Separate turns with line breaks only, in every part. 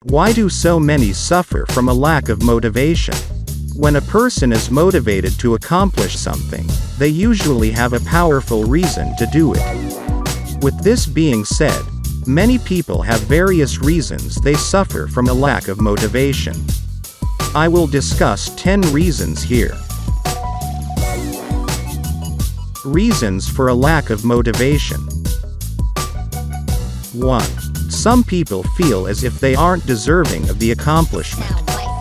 Why do so many suffer from a lack of motivation? When a person is motivated to accomplish something, they usually have a powerful reason to do it. With this being said, many people have various reasons they suffer from a lack of motivation. I will discuss 10 reasons here. Reasons for a lack of motivation. 1. Some people feel as if they aren't deserving of the accomplishment.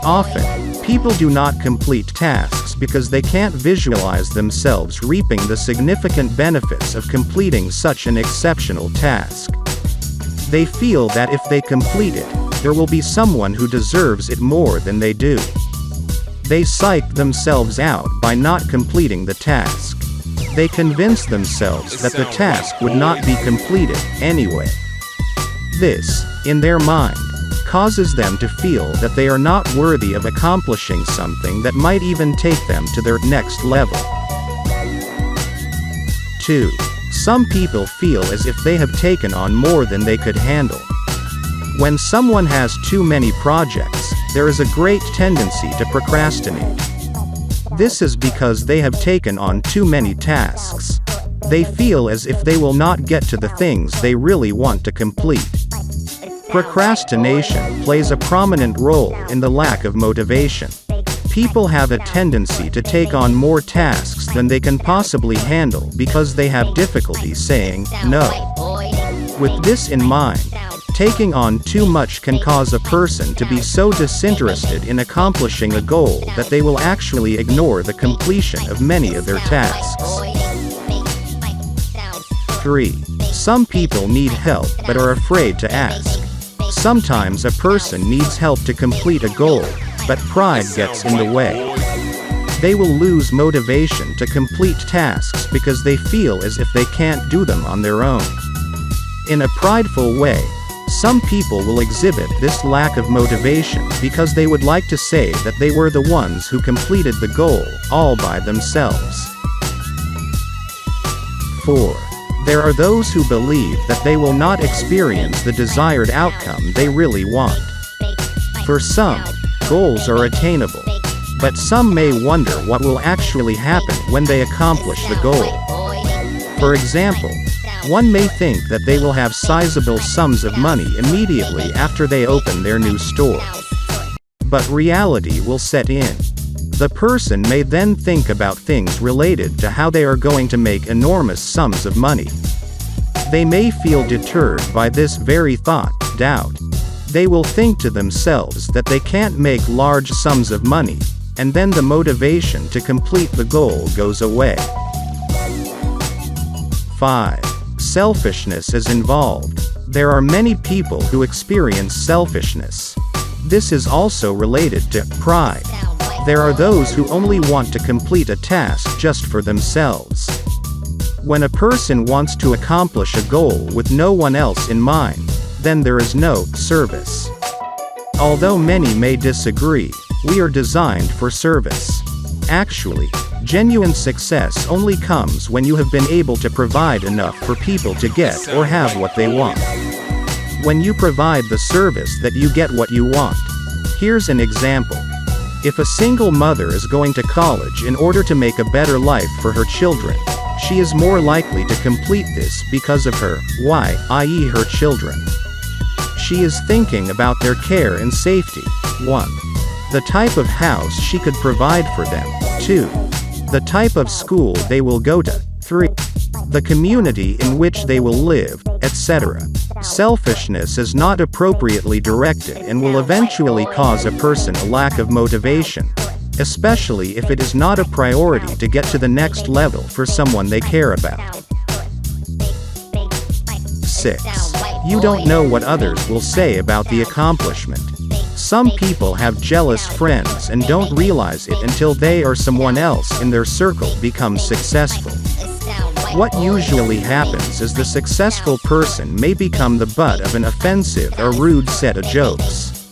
Often, people do not complete tasks because they can't visualize themselves reaping the significant benefits of completing such an exceptional task. They feel that if they complete it, there will be someone who deserves it more than they do. They psych themselves out by not completing the task. They convince themselves that the task would not be completed anyway. This, in their mind, causes them to feel that they are not worthy of accomplishing something that might even take them to their next level. 2. Some people feel as if they have taken on more than they could handle. When someone has too many projects, there is a great tendency to procrastinate. This is because they have taken on too many tasks. They feel as if they will not get to the things they really want to complete. Procrastination plays a prominent role in the lack of motivation. People have a tendency to take on more tasks than they can possibly handle because they have difficulty saying no. With this in mind, taking on too much can cause a person to be so disinterested in accomplishing a goal that they will actually ignore the completion of many of their tasks. 3. Some people need help but are afraid to ask. Sometimes a person needs help to complete a goal, but pride gets in the way. They will lose motivation to complete tasks because they feel as if they can't do them on their own. In a prideful way, some people will exhibit this lack of motivation because they would like to say that they were the ones who completed the goal all by themselves. 4. There are those who believe that they will not experience the desired outcome they really want. For some, goals are attainable, but some may wonder what will actually happen when they accomplish the goal. For example, one may think that they will have sizable sums of money immediately after they open their new store. But reality will set in. The person may then think about things related to how they are going to make enormous sums of money. They may feel deterred by this very thought, doubt. They will think to themselves that they can't make large sums of money, and then the motivation to complete the goal goes away. 5. Selfishness is involved. There are many people who experience selfishness. This is also related to pride. There are those who only want to complete a task just for themselves. When a person wants to accomplish a goal with no one else in mind, then there is no service. Although many may disagree, we are designed for service. Actually, genuine success only comes when you have been able to provide enough for people to get or have what they want. When you provide the service that you get what you want. Here's an example. If a single mother is going to college in order to make a better life for her children, she is more likely to complete this because of her why, i.e. her children. She is thinking about their care and safety. 1. The type of house she could provide for them. 2. The type of school they will go to. 3. The community in which they will live, etc. Selfishness is not appropriately directed and will eventually cause a person a lack of motivation, especially if it is not a priority to get to the next level for someone they care about. 6. You don't know what others will say about the accomplishment. Some people have jealous friends and don't realize it until they or someone else in their circle becomes successful. What usually happens is the successful person may become the butt of an offensive or rude set of jokes.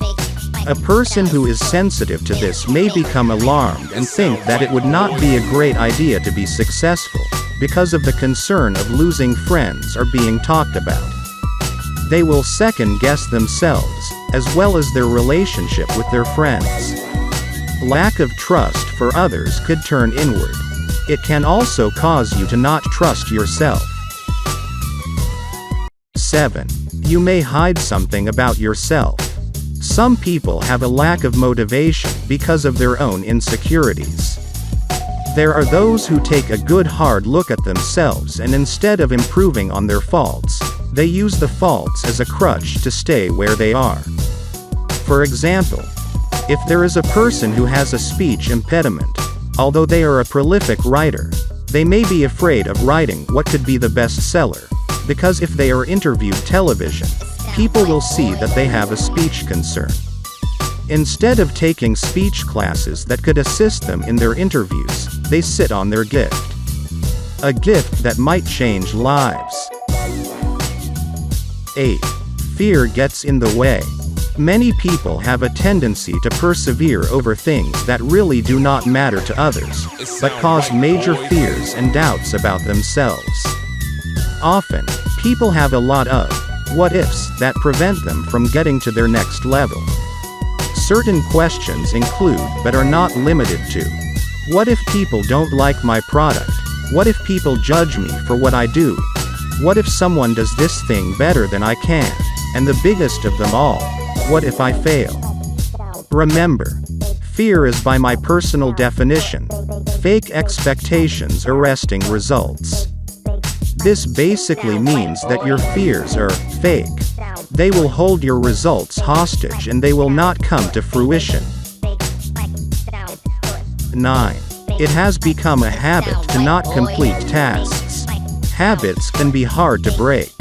A person who is sensitive to this may become alarmed and think that it would not be a great idea to be successful, because of the concern of losing friends or being talked about. They will second-guess themselves, as well as their relationship with their friends. Lack of trust for others could turn inward. It can also cause you to not trust yourself. 7. You may hide something about yourself. Some people have a lack of motivation because of their own insecurities. There are those who take a good hard look at themselves, and instead of improving on their faults, they use the faults as a crutch to stay where they are. For example, if there is a person who has a speech impediment, although they are a prolific writer, they may be afraid of writing what could be the bestseller, because if they are interviewed television, people will see that they have a speech concern. Instead of taking speech classes that could assist them in their interviews, they sit on their gift. A gift that might change lives. 8. Fear gets in the way. Many people have a tendency to persevere over things that really do not matter to others, but cause major fears and doubts about themselves. Often, people have a lot of what-ifs that prevent them from getting to their next level. Certain questions include, but are not limited to, what if people don't like my product? What if people judge me for what I do? What if someone does this thing better than I can? And the biggest of them all, what if I fail? Remember, fear is, by my personal definition, fake expectations arresting results. This basically means that your fears are fake. They will hold your results hostage and they will not come to fruition. 9. It has become a habit to not complete tasks. Habits can be hard to break,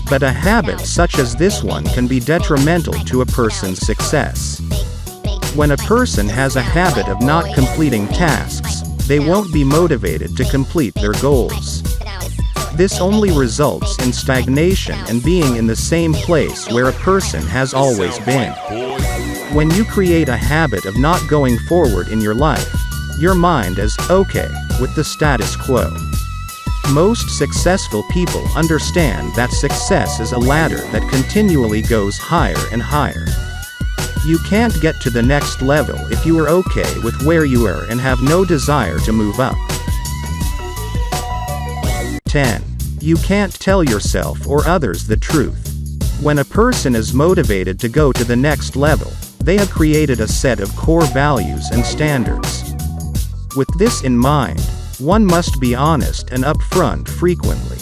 but a habit such as this one can be detrimental to a person's success. When a person has a habit of not completing tasks, they won't be motivated to complete their goals. This only results in stagnation and being in the same place where a person has always been. When you create a habit of not going forward in your life, your mind is okay with the status quo. Most successful people understand that success is a ladder that continually goes higher and higher. You can't get to the next level if you are okay with where you are and have no desire to move up. 10. You can't tell yourself or others the truth. When a person is motivated to go to the next level, they have created a set of core values and standards. With this in mind, one must be honest and upfront frequently.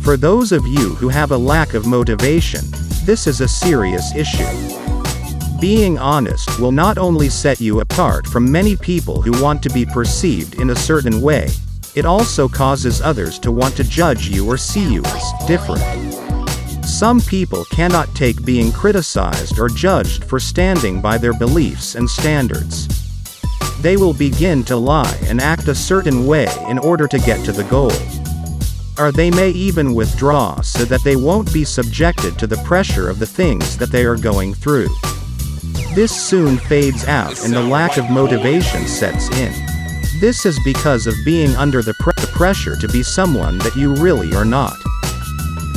For those of you who have a lack of motivation, this is a serious issue. Being honest will not only set you apart from many people who want to be perceived in a certain way, it also causes others to want to judge you or see you as different. Some people cannot take being criticized or judged for standing by their beliefs and standards. They will begin to lie and act a certain way in order to get to the goal. Or they may even withdraw so that they won't be subjected to the pressure of the things that they are going through. This soon fades out and the lack of motivation sets in. This is because of being under the pressure to be someone that you really are not.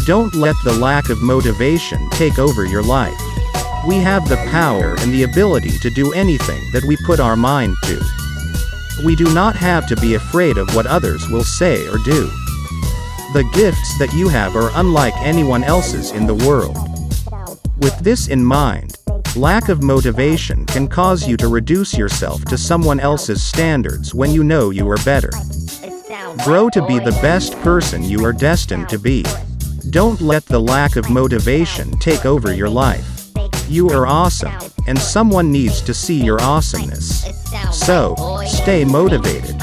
Don't let the lack of motivation take over your life. We have the power and the ability to do anything that we put our mind to. We do not have to be afraid of what others will say or do. The gifts that you have are unlike anyone else's in the world. With this in mind, lack of motivation can cause you to reduce yourself to someone else's standards when you know you are better. Grow to be the best person you are destined to be. Don't let the lack of motivation take over your life. You are awesome, and someone needs to see your awesomeness. So, stay motivated.